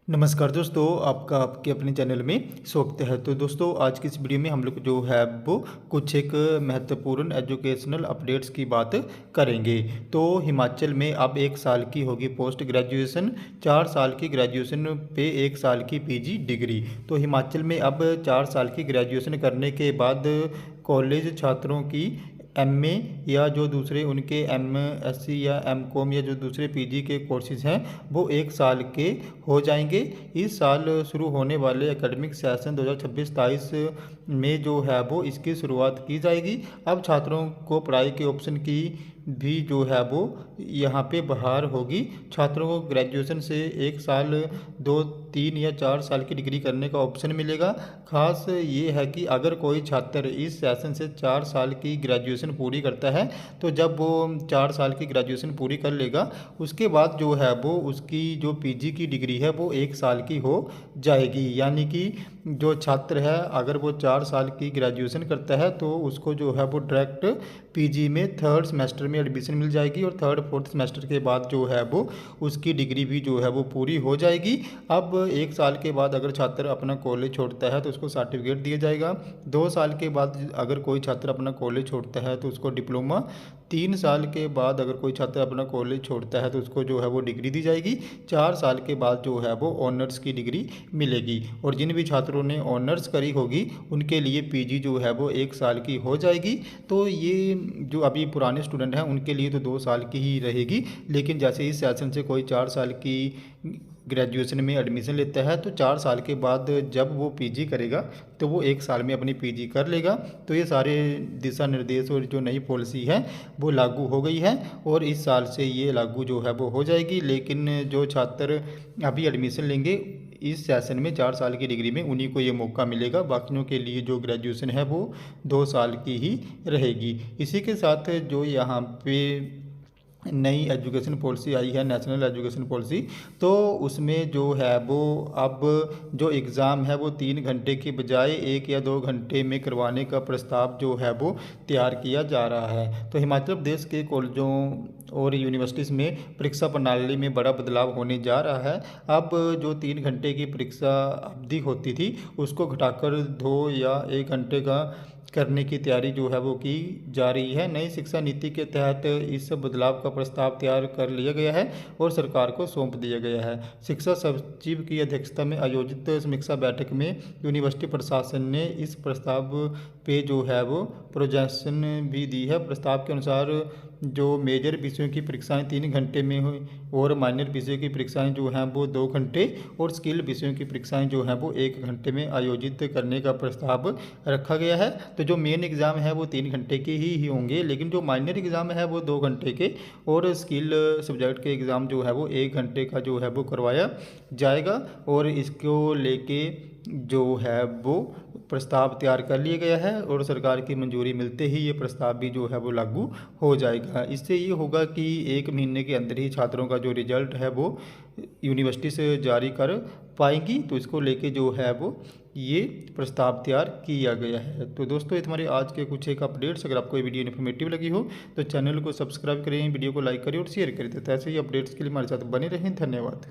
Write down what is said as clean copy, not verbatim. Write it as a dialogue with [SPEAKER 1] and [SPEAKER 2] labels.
[SPEAKER 1] नमस्कार दोस्तों, आपका आपके अपने चैनल में स्वागत है। तो दोस्तों, आज की इस वीडियो में हम लोग जो है वो कुछ एक महत्वपूर्ण एजुकेशनल अपडेट्स की बात करेंगे। तो हिमाचल में अब 1 साल की होगी पोस्ट ग्रेजुएशन, 4 साल की ग्रेजुएशन पे 1 साल की पीजी डिग्री। तो हिमाचल में अब 4 साल की ग्रेजुएशन करने के बाद कॉलेज छात्रों की एमए या जो दूसरे उनके एमएससी या एमकॉम या जो दूसरे पीजी के कोर्सेज हैं वो 1 साल के हो जाएंगे। इस साल शुरू होने वाले एकेडमिक सेशन 2026-27 में जो है वो इसकी शुरुआत की जाएगी। अब छात्रों को पढ़ाई के ऑप्शन की भी जो है वो यहाँ पे बहार होगी। छात्रों को ग्रेजुएशन से 1 साल, 2, 3 या 4 साल की डिग्री करने का ऑप्शन मिलेगा। खास ये है कि अगर कोई छात्र इस सेशन से 4 साल की ग्रेजुएशन पूरी करता है तो जब वो 4 साल की ग्रेजुएशन पूरी कर लेगा उसके बाद जो है वो उसकी जो पीजी की डिग्री है वो 1 साल की हो जाएगी। यानी कि जो छात्र है अगर वो 4 साल की ग्रेजुएशन करता है तो उसको जो है वो डायरेक्ट पीजी में 3rd सेमेस्टर में एडमिशन मिल जाएगी और 3rd 4th सेमेस्टर के बाद जो है वो उसकी डिग्री भी जो है वो पूरी हो जाएगी। अब 1 साल के बाद अगर छात्र अपना कॉलेज छोड़ता है तो उसको सर्टिफिकेट दिया जाएगा। 2 साल के बाद अगर कोई छात्र अपना कॉलेज छोड़ता है तो उसको डिप्लोमा, 3 साल के बाद अगर कोई छात्र अपना कॉलेज छोड़ता है तो उसको जो है वो डिग्री दी जाएगी। 4 साल के बाद जो है वो ऑनर्स की डिग्री मिलेगी और जिन भी छात्रों ने ऑनर्स करी होगी उनके लिए पीजी जो है वो 1 साल की हो जाएगी। तो ये जो अभी पुराने स्टूडेंट हैं उनके लिए तो 2 साल की ही रहेगी, लेकिन जैसे इस सेशन से कोई 4 साल की ग्रेजुएशन में एडमिशन लेता है तो 4 साल के बाद जब वो पीजी करेगा तो वो 1 साल में अपनी पीजी कर लेगा। तो ये सारे दिशा निर्देश और जो नई पॉलिसी है वो लागू हो गई है और इस साल से ये लागू जो है वो हो जाएगी। लेकिन जो छात्र अभी एडमिशन लेंगे इस सेशन में 4 साल की डिग्री में उन्हीं को ये मौका मिलेगा, बाकियों के लिए जो ग्रेजुएशन है वो 2 साल की ही रहेगी। इसी के साथ जो यहाँ पे नई एजुकेशन पॉलिसी आई है, नेशनल एजुकेशन पॉलिसी, तो उसमें जो है वो अब जो एग्ज़ाम है वो 3 घंटे की बजाय 1 या 2 घंटे में करवाने का प्रस्ताव जो है वो तैयार किया जा रहा है। तो हिमाचल प्रदेश के कॉलेजों और यूनिवर्सिटीज़ में परीक्षा प्रणाली में बड़ा बदलाव होने जा रहा है। अब जो 3 घंटे की परीक्षा अवधि होती थी उसको घटाकर 2 या 1 घंटे का करने की तैयारी जो है वो की जा रही है। नई शिक्षा नीति के तहत इस बदलाव का प्रस्ताव तैयार कर लिया गया है और सरकार को सौंप दिया गया है। शिक्षा सचिव की अध्यक्षता में आयोजित समीक्षा बैठक में यूनिवर्सिटी प्रशासन ने इस प्रस्ताव पे जो है वो प्रोजेक्शन भी दी है। प्रस्ताव के अनुसार जो मेजर विषयों की परीक्षाएं 3 घंटे में हुई और माइनर विषयों की परीक्षाएं जो हैं वो 2 घंटे और स्किल विषयों की परीक्षाएं जो हैं वो 1 घंटे में आयोजित करने का प्रस्ताव रखा गया है। तो जो मेन एग्ज़ाम है वो 3 घंटे के ही होंगे, लेकिन जो माइनर एग्ज़ाम है वो 2 घंटे के और स्किल सब्जेक्ट के एग्ज़ाम जो है वो 1 घंटे का जो है वो करवाया जाएगा। और इसको लेके जो है वो प्रस्ताव तैयार कर लिया गया है और सरकार की मंजूरी मिलते ही ये प्रस्ताव भी जो है वो लागू हो जाएगा। इससे ये होगा कि 1 महीने के अंदर ही छात्रों का जो रिजल्ट है वो यूनिवर्सिटी से जारी कर पाएंगी। तो इसको लेके जो है वो ये प्रस्ताव तैयार किया गया है। तो दोस्तों, ये हमारे आज के कुछ एक अपडेट्स। अगर आपको ये वीडियो इन्फॉर्मेटिव लगी हो तो चैनल को सब्सक्राइब करें, वीडियो को लाइक करें और शेयर करें। तो ऐसे ही अपडेट्स के लिए हमारे साथ बने रहें। धन्यवाद।